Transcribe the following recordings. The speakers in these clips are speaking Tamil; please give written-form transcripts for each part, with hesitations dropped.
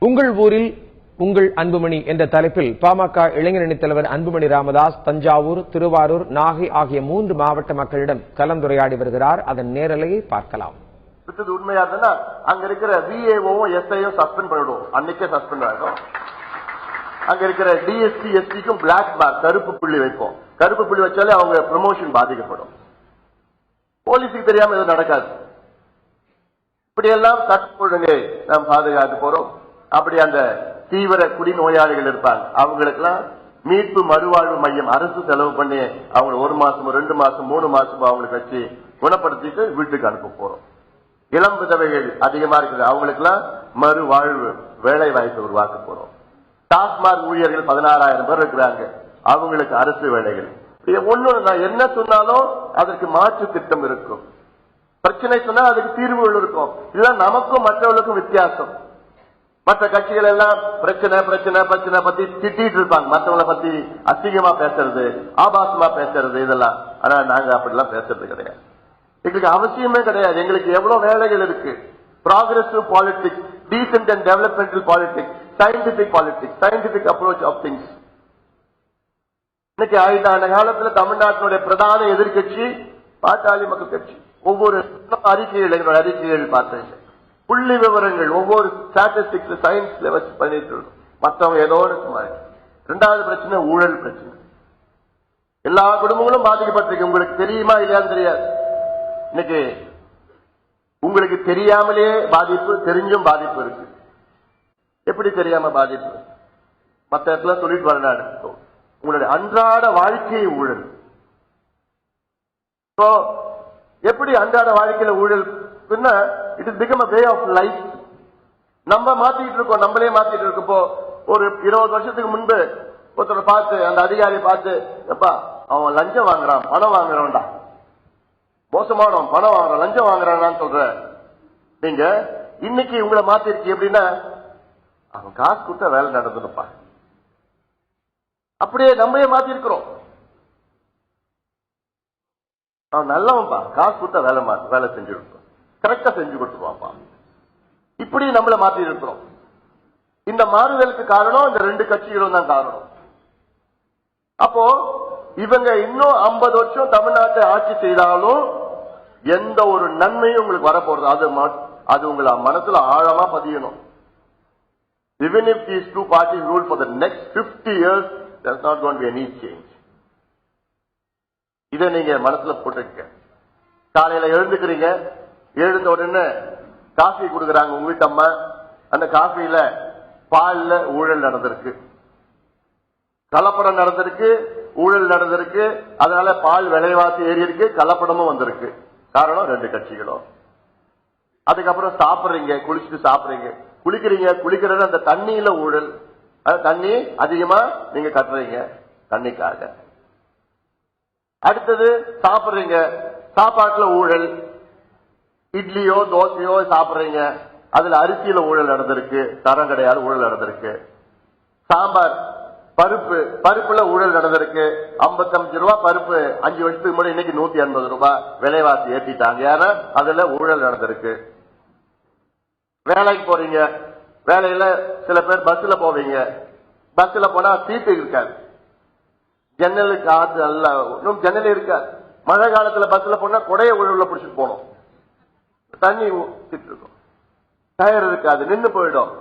உங்கள் ஊரில் உங்கள் அன்புமணி என்ற தலைப்பில் பாமக இளைஞரணி தலைவர் அன்புமணி ராமதாஸ் தஞ்சாவூர், திருவாரூர், நாகை ஆகிய 3 மாவட்ட மக்களிடம் கலந்துரையாடி வருகிறார். அதன் நேரலையை பார்க்கலாம். உண்மையா இருந்தா அங்க இருக்கிற விஏஓ எஸ்ஐயும் சஸ்பெண்ட் பண்ணிடுவோம். அன்னைக்கே சஸ்பெண்ட் ஆகும். அங்க இருக்கிற டிஎஸ்பி எஸ்பிக்கும் பிளாக் மார்க் கருப்பு புள்ளி வைப்போம். கருப்பு புள்ளி வச்சாலே அவங்க ப்ரமோஷன் பாதிக்கப்படும். போலீஸுக்கு தெரியாம எதுவும் நடக்காது. இப்படியெல்லாம் சட்ட ஒழுங்கை நாம் பாதுகாக்க போறோம். அப்படி அந்த தீவிர குடிநோயாளிகள் இருப்பாங்க, அவங்களுக்கெல்லாம் மீட்பு மறுவாழ்வு மையம் அரசு செலவு பண்ணி அவங்க 1 மாசம் 2 மாசம் 3 மாசம் அவங்களுக்கு வச்சு குணப்படுத்திட்டு வீட்டுக்கு அனுப்ப போறோம். இளம் விதவைகள் அதிகமா இருக்குது, அவங்களுக்கெல்லாம் மறுவாழ்வு வேலை வாய்ப்பு உருவாக்க போறோம். டாஸ்மாக் ஊழியர்கள் 16,000 பேர் இருக்கிறாங்க, அவங்களுக்கு அரசு வேலைகள். ஒண்ணு நான் என்ன சொன்னாலும் அதற்கு மாற்று திட்டம் இருக்கும். பிரச்சனை சொன்னா அதுக்கு தீர்வுகள் இருக்கும். இதுதான் நமக்கும் மற்றவர்களுக்கும் வித்தியாசம். மற்ற கட்சிகள் எல்லாம் பிரச்சனை பிரச்சனை பிரச்சனை பத்தி திட்டிட்டு இருப்பாங்க, மற்றவங்களை பத்தி அசிங்கமா பேசுறது, ஆபாசமா பேசுறது, இதெல்லாம். ஆனா நாங்க அப்படிலாம் பேசுறது கிடையாது. எங்களுக்கு அவசியமே கிடையாது. எங்களுக்கு எவ்வளவு வேலைகள் இருக்கு. Progressive politics, decent and developmental politics, scientific politics, scientific approach of things. இன்னைக்கு அந்த காலத்துல தமிழ்நாட்டினுடைய பிரதான எதிர்கட்சி பாட்டாளி மக்கள் கட்சி. ஒவ்வொரு அறிக்கைகள் பார்த்தேன், புள்ளி விவரங்கள் ஒவ்வொரு ஸ்டாட்டிஸ்டிக்ஸ் சயின்ஸ்ல வச்சு பண்ணிட்டு இருக்கோம். மற்றவங்க ஏதோ மாதிரி. 2வது பிரச்சனை ஊழல் பிரச்சனை. எல்லா குடும்பங்களும் பாதிக்கப்பட்டிருக்கு. உங்களுக்கு தெரியுமா இல்லையான்னு தெரியாது. இன்னைக்கு உங்களுக்கு தெரியாமலே பாதிப்பு, தெரிஞ்சும் பாதிப்பு இருக்கு. எப்படி தெரியாம பாதிப்பு? மற்ற இடத்துல சொல்லிட்டு வரலாறு உங்களுடைய அன்றாட வாழ்க்கை ஊழல். எப்படி அன்றாட வாழ்க்கையில ஊழல்? It is become a way of life. நம்ம மாத்திட்டு இருக்கோம், நம்மளே மாத்திட்டு இருக்கப்போ ஒரு 20 வருஷத்துக்கு முன்பு ஒருத்தரை பார்த்து, அந்த அதிகாரியை பார்த்து, எப்பா அவன் லஞ்சம் வாங்குறான், பணம் வாங்குறான்டா, மோசமானவன், பணம் வாங்குறான், லஞ்சம் வாங்குறான்னு சொல்ற. நீங்க இன்னைக்கு உங்களை மாத்திருக்கீங்க எப்படின்னா, அவன் காசு கொடுத்தா வேலை நடந்துப்பா. அப்படியே நம்மளே மாத்திருக்கிறோம். அவன் நல்லவன்பா, காசு கொடுத்தா வேலை செஞ்சு கொடுப்பான், கரெக்டா செஞ்சு கொடுத்துருவான்ப்பா. இப்படி நம்மள மாற்றி இருக்கிறோம். இந்த மாறுதலுக்கு காரணம் இந்த 2 கட்சிகளும் தான் காரணம். அப்போ இவங்க இன்னும் 50 வருஷம் தமிழ்நாட்டை ஆட்சி செய்தாலும் எந்த ஒரு நன்மையும் உங்களுக்கு வரப்போறது, அது உங்களை மனசுல ஆழமா பதியணும். Even if these 2 parties rule for the next 50 years, there's not going to be any change. இதை நீங்க மனசுல போட்டுக்க. காலையில எழுந்துக்கிறீங்க, எழுந்த உடனே காஃபி கொடுக்கறாங்க உங்க வீட்டு அம்மா. அந்த காஃபியில பால்ல ஊழல் நடந்திருக்கு, கலப்படம் நடந்திருக்கு, ஊழல் நடந்திருக்கு. அதனால பால் விலைவாசி ஏறி இருக்கு, கலப்படமும் வந்திருக்கு. காரணம் 2 கட்சிகளும். அதுக்கப்புறம் சாப்பிடுறீங்க, குளிச்சுட்டு சாப்பிடுறீங்க, குளிக்கிறது அந்த தண்ணியில ஊழல். தண்ணி அதிகமா நீங்க கட்டுறீங்க தண்ணிக்காக. அடுத்தது சாப்பிடுறீங்க, சாப்பாட்டுல ஊழல். இட்லியோ தோசையோ சாப்பிடுறீங்க, அதுல அரிசியில ஊழல் நடந்திருக்கு, தரம் கிடையாது, ஊழல் நடந்திருக்கு. சாம்பார், பருப்புல ஊழல் நடந்திருக்கு. 55 ரூபாய் பருப்பு 5 வருஷத்துக்கு முன்னாடி இன்னைக்கு 180 ரூபாய் விலைவாசி ஏற்றிட்டாங்க. ஏன்னா அதுல ஊழல் நடந்திருக்கு. வேலைக்கு போறீங்க, வேலையில சில பேர் பஸ்ல போவீங்க, பஸ்ல போனா சீட்டு இருக்காது, ஜன்னல் காத்து அல்ல, இன்னும் ஜன்னல் இருக்காது. மழை காலத்துல பஸ்ல போனா கொடைய உள்ள பிடிச்சிட்டு போனோம், தண்ணி இருக்கும், டயர் இருக்காது, நின்று போயிடும்.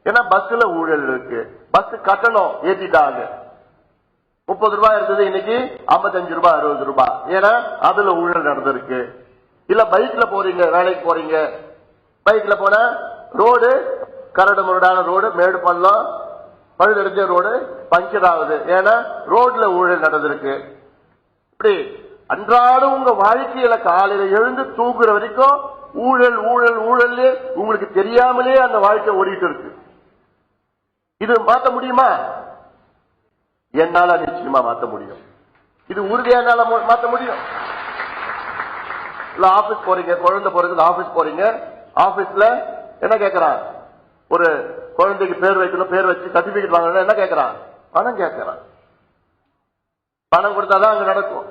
ஏன்னா பஸ்ல ஊழல் இருக்கு. பஸ் கட்டணம் ஏற்றிட்டாங்க. 30 ரூபாய் இருந்தது, இன்னைக்கு 55 ரூபாய் 60 ரூபாய். ஏன்னா அதுல ஊழல் நடந்திருக்கு. இல்ல பைக்ல போறீங்க, வேலைக்கு போறீங்க, பைக்ல போனா ரோடு கரடு முரடான ரோடு, மேடு பள்ளம், பழுதடைஞ்ச ரோடு, பஞ்சர் ஆகுது. ஏன்னா ரோட்ல ஊழல் நடந்திருக்கு. இப்படி அன்றாடம் உங்க வாழ்க்கையில காலையில எழுந்து தூங்குற வரைக்கும் ஊழல் ஊழல் ஊழல். உங்களுக்கு தெரியாமலே அந்த வாழ்க்கை ஓடிட்டு இருக்கு. இது மாற்ற முடியுமா? என்னால நிச்சயமா மாற்ற முடியும். இது உறுதியான மாற்ற முடியும். இல்ல ஆபீஸ் போறீங்க, குழந்தை போறதுக்கு ஆபீஸ் போறீங்க, ஆபீஸ்ல என்ன கேட்கறான்? ஒரு குழந்தைக்கு பேர் வைக்கணும், பேர் வச்சு சர்டிபிகேட் வாங்கணும், என்ன கேட்கறான்? பணம் கேட்கறான். பணம் கொடுத்தாதான் அங்க நடக்கும்.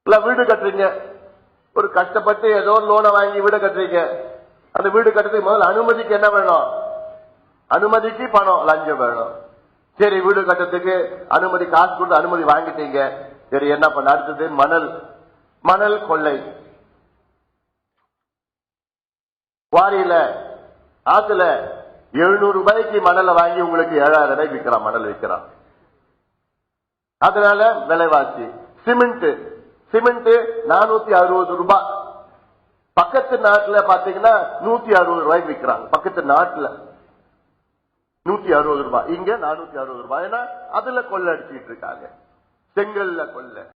இல்ல வீடு கட்டுறீங்க, ஒரு கஷ்டப்பட்டு ஏதோ லோனை வாங்கி வீடு கட்டுறீங்க. அந்த வீடு கட்டுறதுக்கு முதல்ல அனுமதிக்கு என்ன வேணும்? அனுமதிக்கு பணம் லஞ்சம் வேணும். சரி, வீடு கட்டத்துக்கு அனுமதி காசு கொடுத்து அனுமதி வாங்கிட்டீங்க. சரி, என்ன பண்ண அடுத்தது? மணல் கொள்ளை. வாரியில ஆத்துல 700 ரூபாய்க்கு மணலை வாங்கி உங்களுக்கு 7000 ரூபாய்க்கு விற்கிறான், மணல் விற்கிறான். அதனால விலைவாசி. சிமெண்ட் 460 ரூபாய். பக்கத்து நாட்டுல பாத்தீங்கன்னா 160 ரூபாய்க்கு விற்கிறாங்க. பக்கத்து நாட்டுல 160 ரூபாய், இங்க 460 ரூபாய். ஏன்னா அதுல கொள்ளை அடிச்சுட்டு இருக்காங்க, செங்கல்ல கொள்ளை.